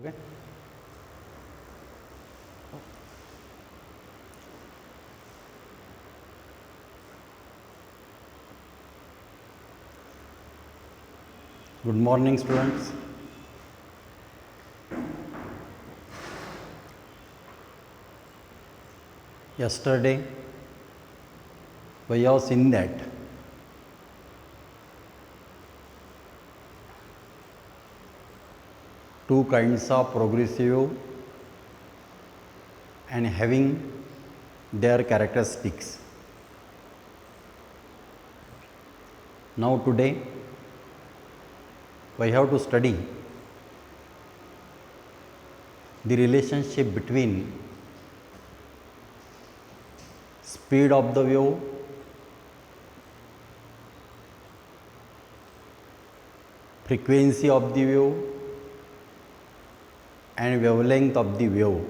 Okay. Good morning, students. Yesterday, we have seen that two kinds of progressive and having their characteristics. Now, today, we have to study the relationship between speed of the wave, frequency of the wave, and wavelength of the wave.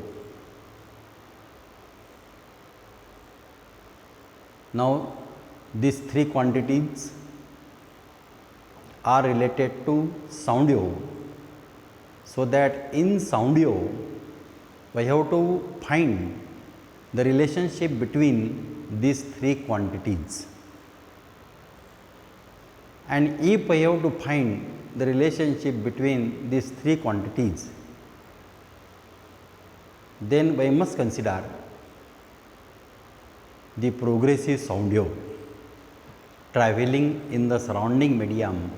Now, these three quantities are related to sound wave, so that in sound wave we have to find the relationship between these three quantities, and if we have to find the relationship between these three quantities, then we must consider the progressive sound wave traveling in the surrounding medium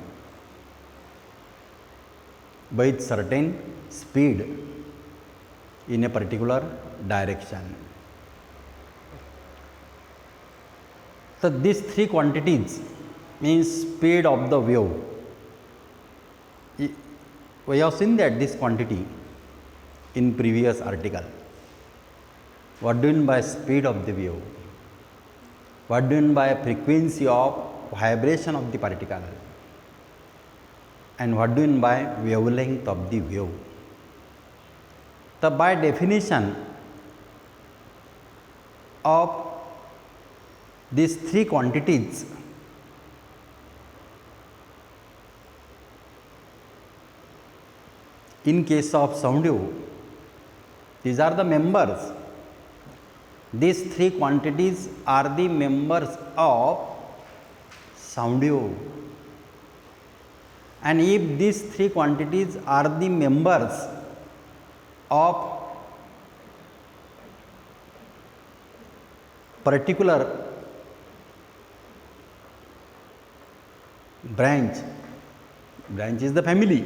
with certain speed in a particular direction. So, these three quantities means speed of the wave. We have seen that this quantity in previous article. What do you mean by speed of the wave? What do you mean by frequency of vibration of the particle? And what do you mean by wavelength of the wave? So, by definition of these three quantities, in case of sound wave, these are the members. These three quantities are the members of sound wave. And if these three quantities are the members of particular branch is the family.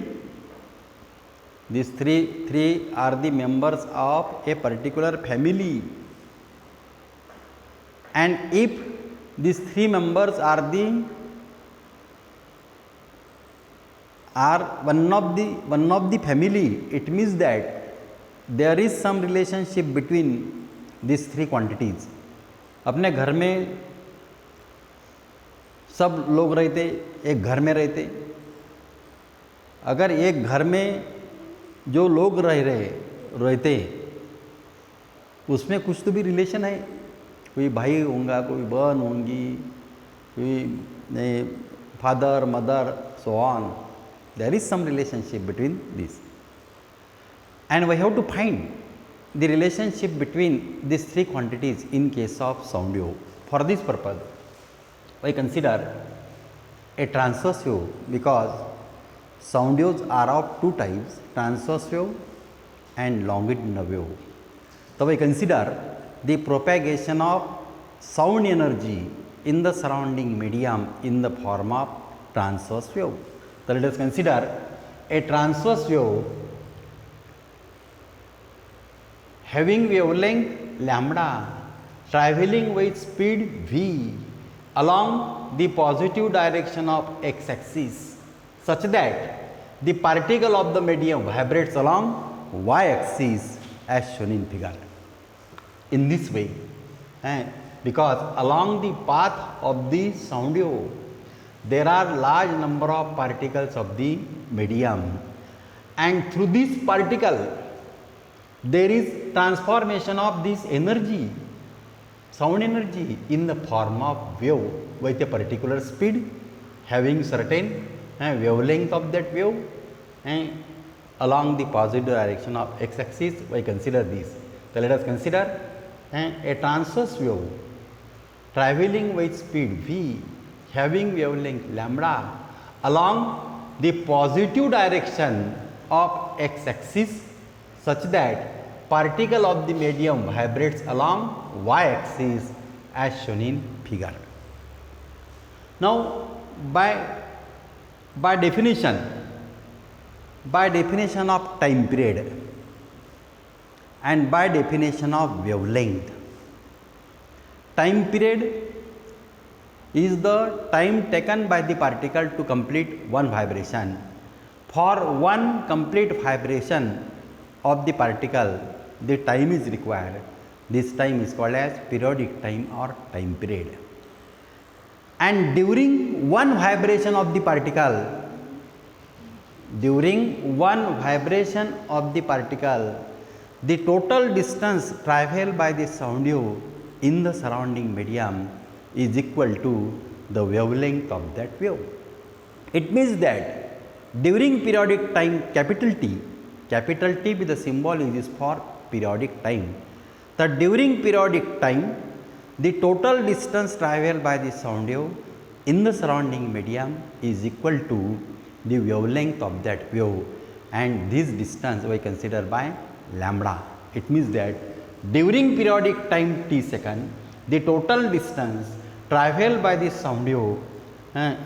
These three are the members of a particular family, and if these three members are one of the family, it means that there is some relationship between these three quantities. अपने घर में सब लोग रहते, एक घर में रहते, अगर एक घर में जो लोग रहते उसमें कुछ तो भी रिलेशन है, कोई भाई होगा, कोई बहन होंगी, कोई father mother, so on. There is some relationship between these, and we have to find the relationship between these three quantities in case of sound wave. For this purpose, we consider a transverse wave, because sound waves are of two types, transverse wave and longitudinal wave. So, we consider the propagation of sound energy in the surrounding medium in the form of transverse wave. So, let us consider a transverse wave having wavelength lambda, traveling with speed v along the positive direction of x axis, such that the particle of the medium vibrates along y axis as shown in figure. In this way, because along the path of the sound wave there are large number of particles of the medium, and through this particle there is transformation of this energy, sound energy, in the form of wave with a particular speed, having certain wavelength of that wave, along the positive direction of x-axis, we consider this. So, let us consider a transverse wave traveling with speed v, having wavelength lambda along the positive direction of x-axis such that particle of the medium vibrates along y-axis as shown in figure. Now, by definition of time period and by definition of wavelength, time period is the time taken by the particle to complete one vibration. For one complete vibration of the particle, the time is required. This time is called as periodic time or time period. And during one vibration of the particle, the total distance travelled by the sound wave in the surrounding medium is equal to the wavelength of that wave. It means that during periodic time capital T with the symbol is for periodic time, that during periodic time the total distance travelled by the sound wave in the surrounding medium is equal to the wavelength of that wave, and this distance we consider by lambda. It means that during periodic time t second, the total distance travelled by the sound wave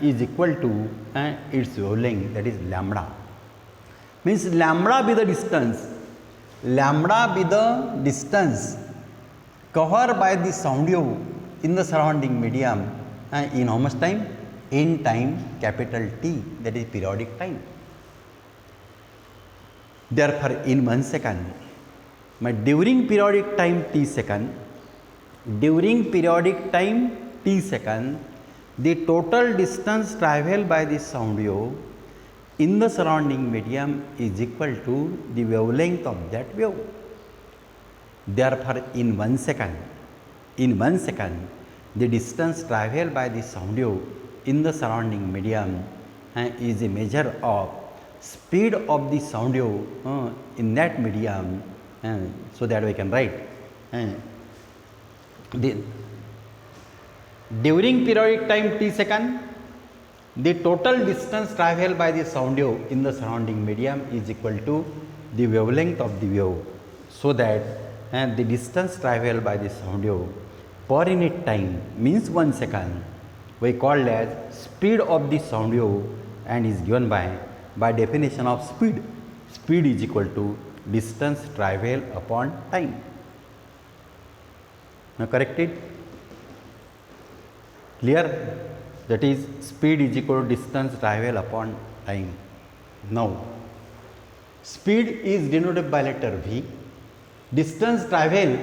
is equal to its wavelength, that is lambda. Means lambda be the distance covered by the sound wave in the surrounding medium in how much time? In time capital T, that is periodic time. Therefore, in 1 second, during periodic time t second, the total distance travelled by the sound wave in the surrounding medium is equal to the wavelength of that wave. Therefore, in 1 second, the distance travelled by the sound wave in the surrounding medium is a measure of speed of the sound wave in that medium, so that we can write during periodic time t second, the total distance travelled by the sound wave in the surrounding medium is equal to the wavelength of the wave, so that the distance travelled by the sound wave per unit time means 1 second we called as speed of the sound wave, and is given by definition of speed. Speed is equal to distance travelled upon time. Now correct it. Clear? That is, speed is equal to distance travelled upon time. Now, speed is denoted by letter V. Distance travelled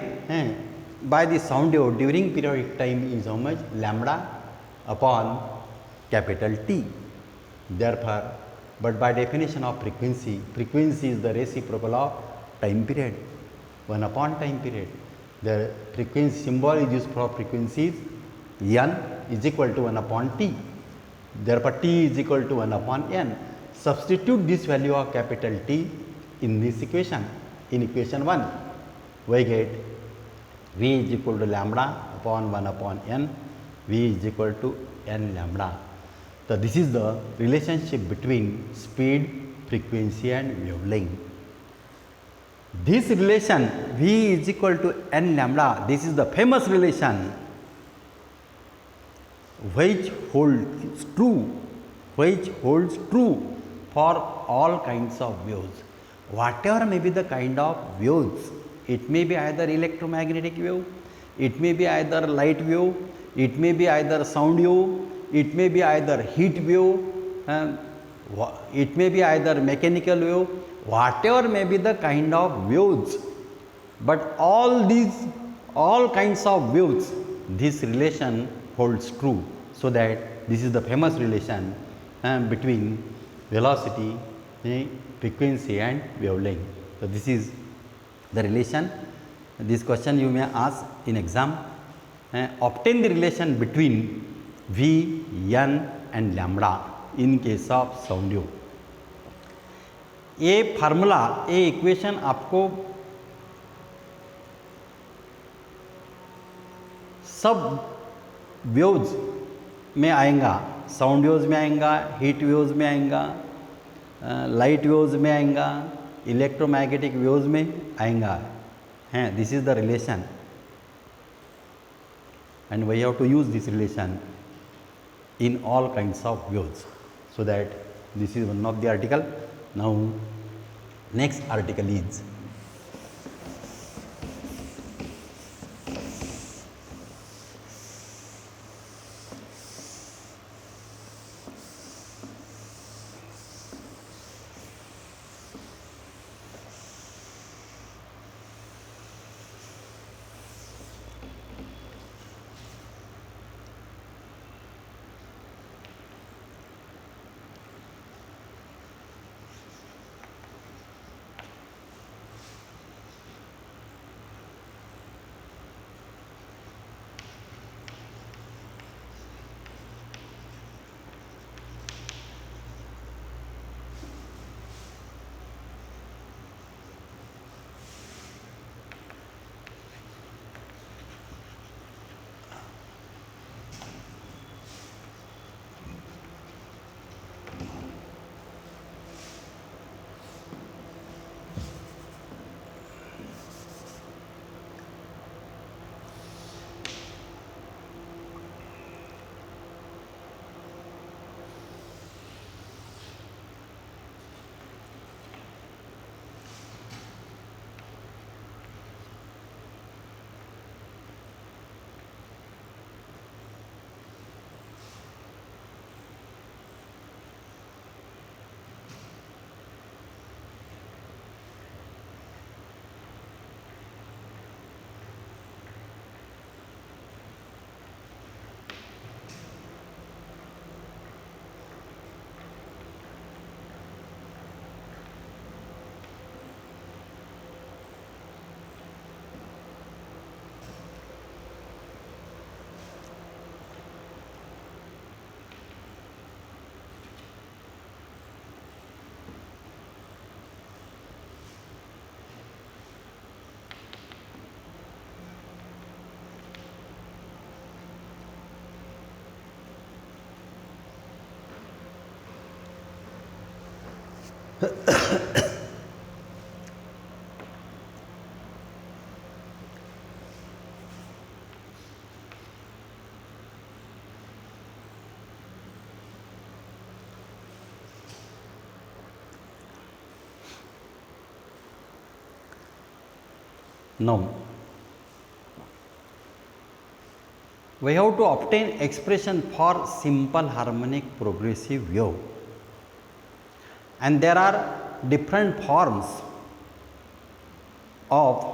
by the sound wave during periodic time is how much? Lambda upon capital T. Therefore, but by definition of frequency is the reciprocal of time period, 1 upon time period. The frequency symbol is used for frequencies. N is equal to 1 upon T. Therefore, T is equal to 1 upon N. Substitute this value of capital T in this equation. In equation 1, we get V is equal to lambda upon 1 upon N. V is equal to N lambda. So, this is the relationship between speed, frequency and wavelength. This relation V is equal to N lambda, this is the famous relation which holds true for all kinds of waves. Whatever may be the kind of waves, it may be either electromagnetic wave, it may be either light wave, it may be either sound wave, it may be either heat wave, it may be either mechanical wave, whatever may be the kind of waves, but all kinds of waves, this relation holds true. So that this is the famous relation between velocity, frequency and wavelength. So, this is the relation. This question you may ask in exam. Obtain the relation between V, N and lambda in case of sound wave. ये formula, ये equation आपको सब waves में आएगा, sound waves में आएगा, heat waves में आएगा, लाइट वेव्स में आएगा, इलेक्ट्रोमैग्नेटिक वेव्स में आएगा हैं. This is the relation and we have to use this relation in all kinds of waves. So that this is one of the article. Now next article is now we have to obtain expression for simple harmonic progressive wave, and there are different forms of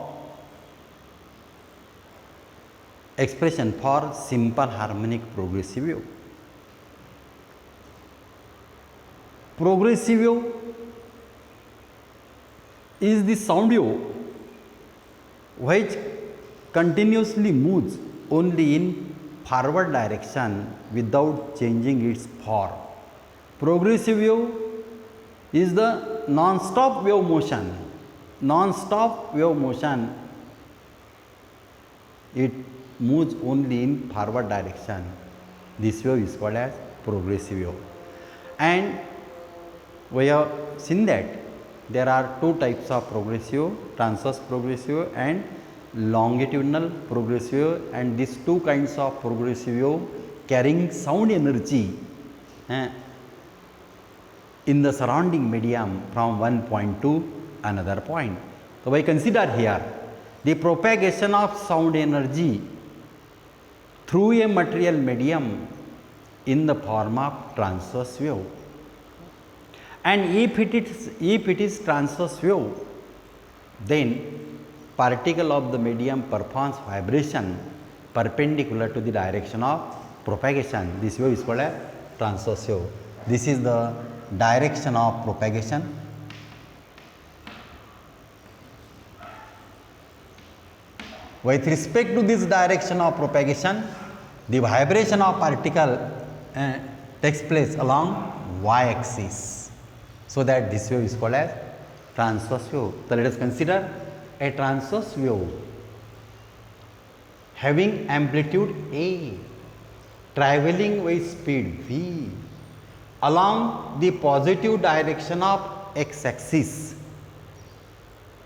expression for simple harmonic progressive wave. Progressive wave is the sound wave which continuously moves only in forward direction without changing its form. Progressive wave is the non-stop wave motion. Non-stop wave motion, it moves only in forward direction. This wave is called as progressive wave. And we have seen that there are two types of progressive, transverse progressive and longitudinal progressive, and these two kinds of progressive carrying sound energy in the surrounding medium from one point to another point. So we consider here the propagation of sound energy through a material medium in the form of transverse wave. And if it is transverse wave, then particle of the medium performs vibration perpendicular to the direction of propagation. This wave is called a transverse wave. This is the direction of propagation. With respect to this direction of propagation, the vibration of particle takes place along y-axis. So that this wave is called as transverse wave. So let us consider a transverse wave having amplitude A, traveling with speed v along the positive direction of x-axis.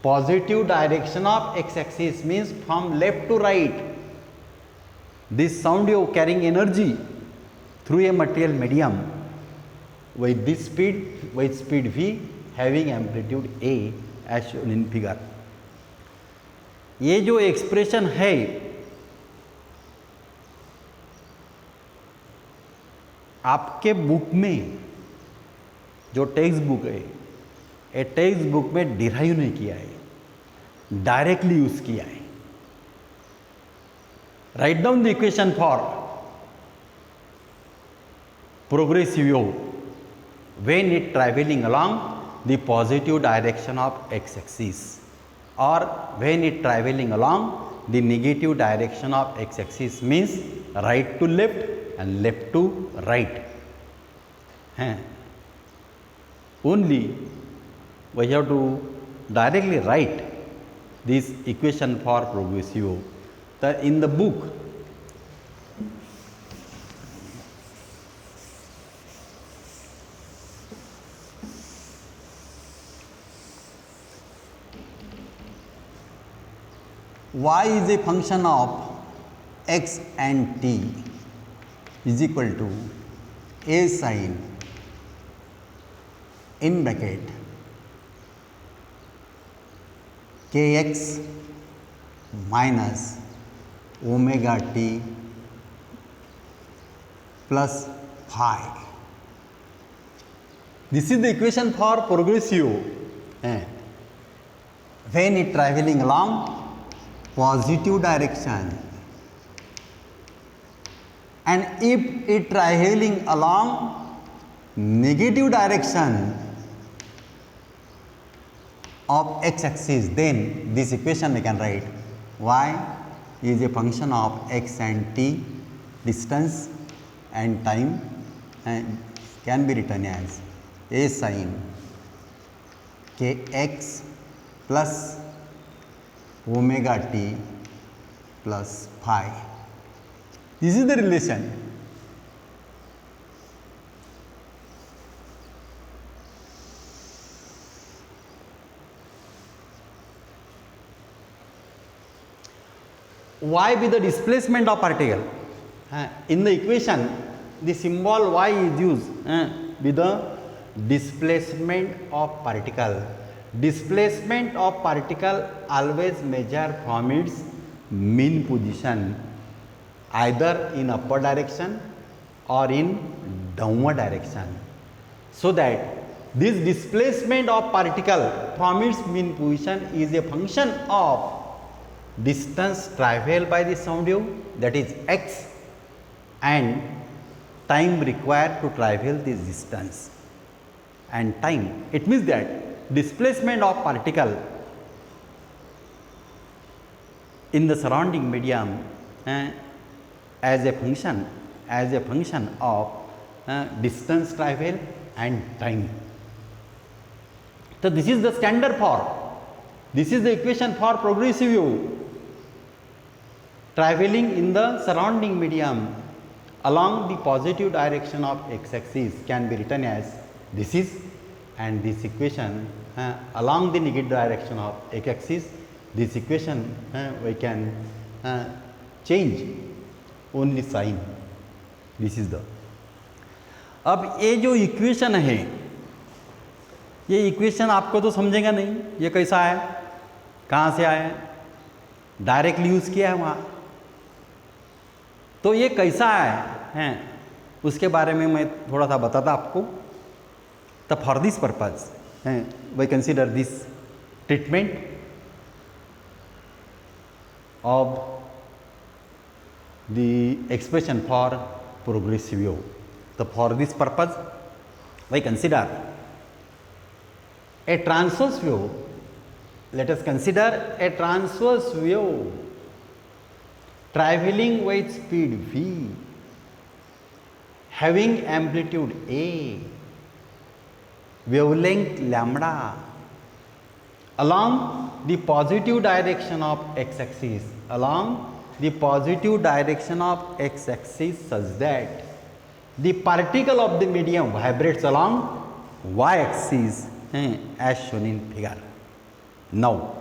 Positive direction of x-axis means from left to right. This sound wave carrying energy through a material medium with this speed, with speed v having amplitude A as shown in figure. ये जो expression है आपके book में, जो text book है, ये text book में derive नहीं किया है, डायरेक्टली यूज किया है. Write down the equation for progressive wave when it traveling along the positive direction of x-axis or when it traveling along the negative direction of x-axis means right to left and left to right. Only we have to directly write this equation for progressive wave. In the book y is a function of x and t is equal to a sin in bracket kx minus omega t plus phi. This is the equation for progressive when it traveling along positive direction, and if it traveling along negative direction of x-axis, then this equation we can write y is a function of x and t, distance and time, and can be written as a sin kx plus omega t plus phi. This is the relation. Y with the displacement of particle. In the equation, the symbol y is used with the displacement of particle. Displacement of particle always measure from its mean position either in upward direction or in downward direction, so that this displacement of particle from its mean position is a function of distance travelled by the sound wave, that is x, and time required to travel this distance. And time, it means that displacement of particle in the surrounding medium as a function of distance travel and time. So this is the standard form. This is the equation for progressive wave traveling in the surrounding medium along the positive direction of x-axis can be written as this is, and this equation along the negative direction of x-axis, this equation we can change only sign. This is the. अब ये जो equation है, ये equation आपको तो समझेगा नहीं, ये कैसा है, कहाँ से आया है, डायरेक्टली यूज़ किया है वहाँ. तो ये कैसा है उसके बारे में मैं थोड़ा सा बताता आपको. तो for this purpose we consider this treatment of the expression for progressive wave. तो for this purpose we consider a transverse wave. Let us consider a transverse wave traveling with speed v having amplitude a, wavelength lambda, along the positive direction of x-axis, along the positive direction of x-axis such that the particle of the medium vibrates along y-axis as shown in figure. Now,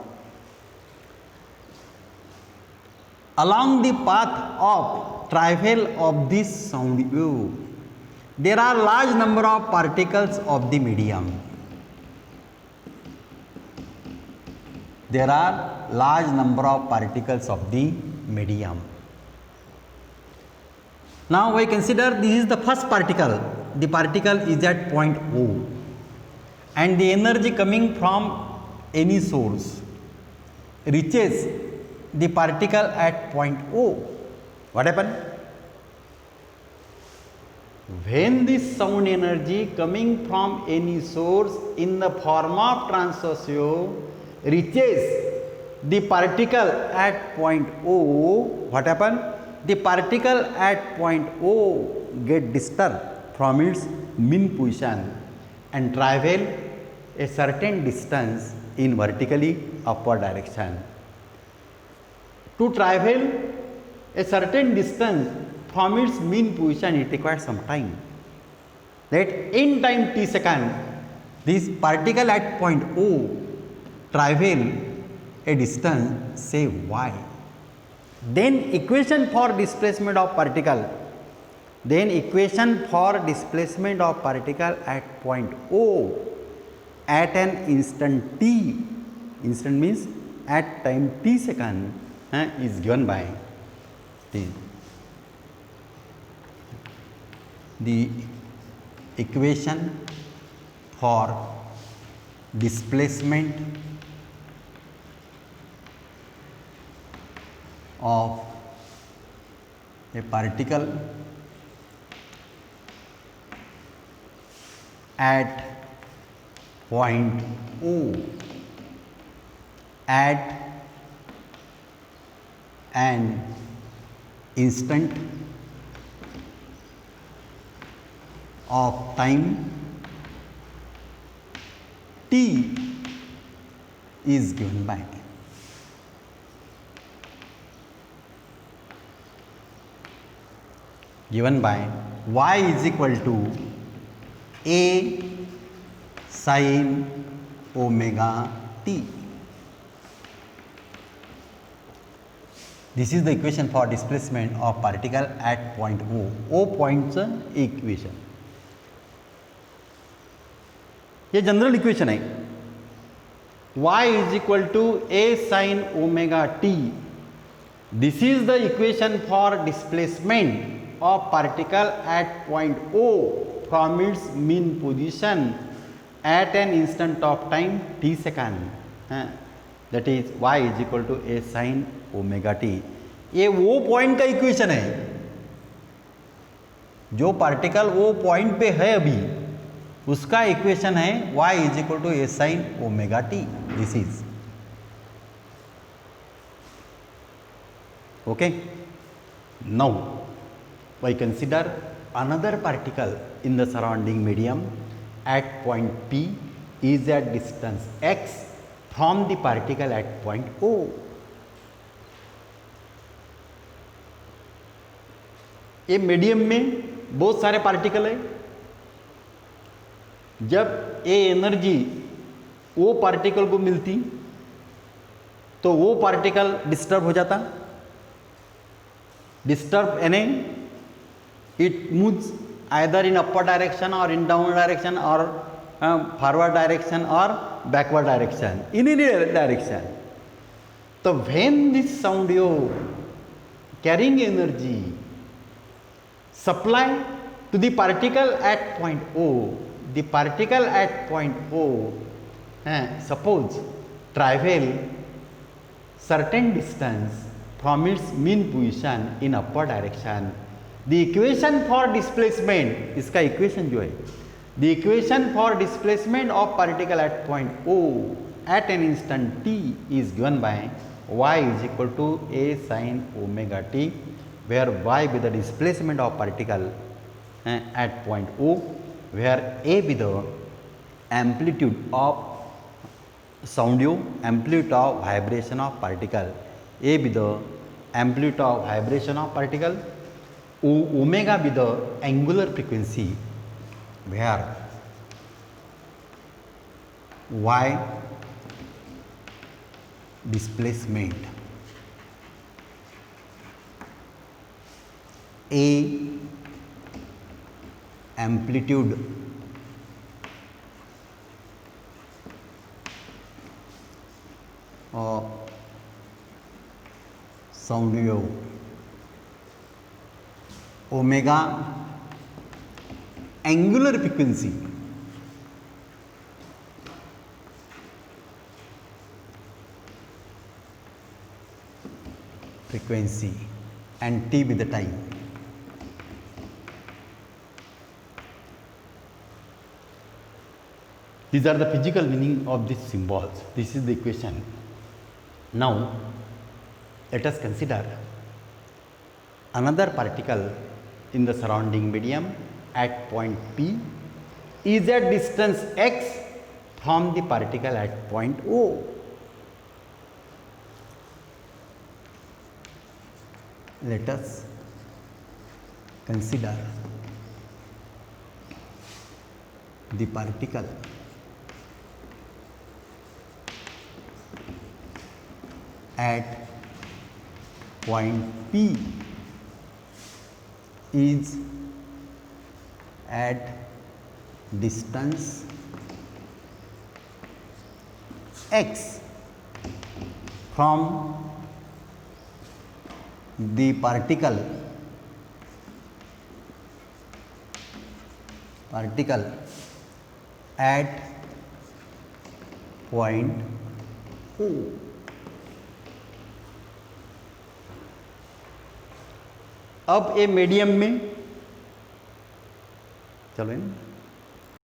along the path of travel of this sound wave, there are large number of particles of the medium. There are large number of particles of the medium. Now we consider this is the first particle. The particle is at point O, and the energy coming from any source reaches the particle at point O. What happened? When this sound energy coming from any source in the form of transverse wave reaches the particle at point O, what happened? The particle at point O get disturbed from its mean position and travel a certain distance in vertically upward direction. To travel a certain distance from its mean position, it requires some time. That in time t second, this particle at point O travel a distance say y. Then equation for displacement of particle. Then equation for displacement of particle at point O at an instant t. Instant means at time t second is given by the equation for displacement of a particle at point O at an instant of time t is given by y is equal to a sin omega t. This is the equation for displacement of particle at point O. O point equation. ये general equation है. Y is equal to a sin omega t. This is the equation for displacement of particle at point O from its mean position at an instant of time t second. That is y is equal to a sin omega t. ये वो point का equation है जो particle वो point पे है अभी, उसका इक्वेशन है y is equal to A sine omega T. This is okay. Now we consider another particle in the surrounding medium at point P is at distance x from the particle at point O. ये medium में बहुत सारे particle है. जब ये energy वो particle को मिलती तो वो पार्टिकल डिस्टर्ब हो जाता. डिस्टर्ब यानी it moves either in upward direction or in downward direction or forward direction or backward direction, in any direction. So when this sound wave carrying energy supply to the particle at point O, the particle at point O suppose travel certain distance from its mean position in upward direction. The equation for displacement, इसका equation जो है, the equation for displacement of particle at point O at an instant t is given by y is equal to a sin omega t, where y be the displacement of particle at point O, where a be the amplitude of sound wave amplitude of vibration of particle. A be the amplitude of vibration of particle, omega be the angular frequency, where y displacement, A amplitude of sound wave, omega angular frequency, and t with the time. These are the physical meaning of these symbols. This is the equation. Now, let us consider another particle in the surrounding medium at point P is at distance x from the particle at point O. Let us consider the particle at point P is at distance x from the particle at point O. अब a medium में चलो इन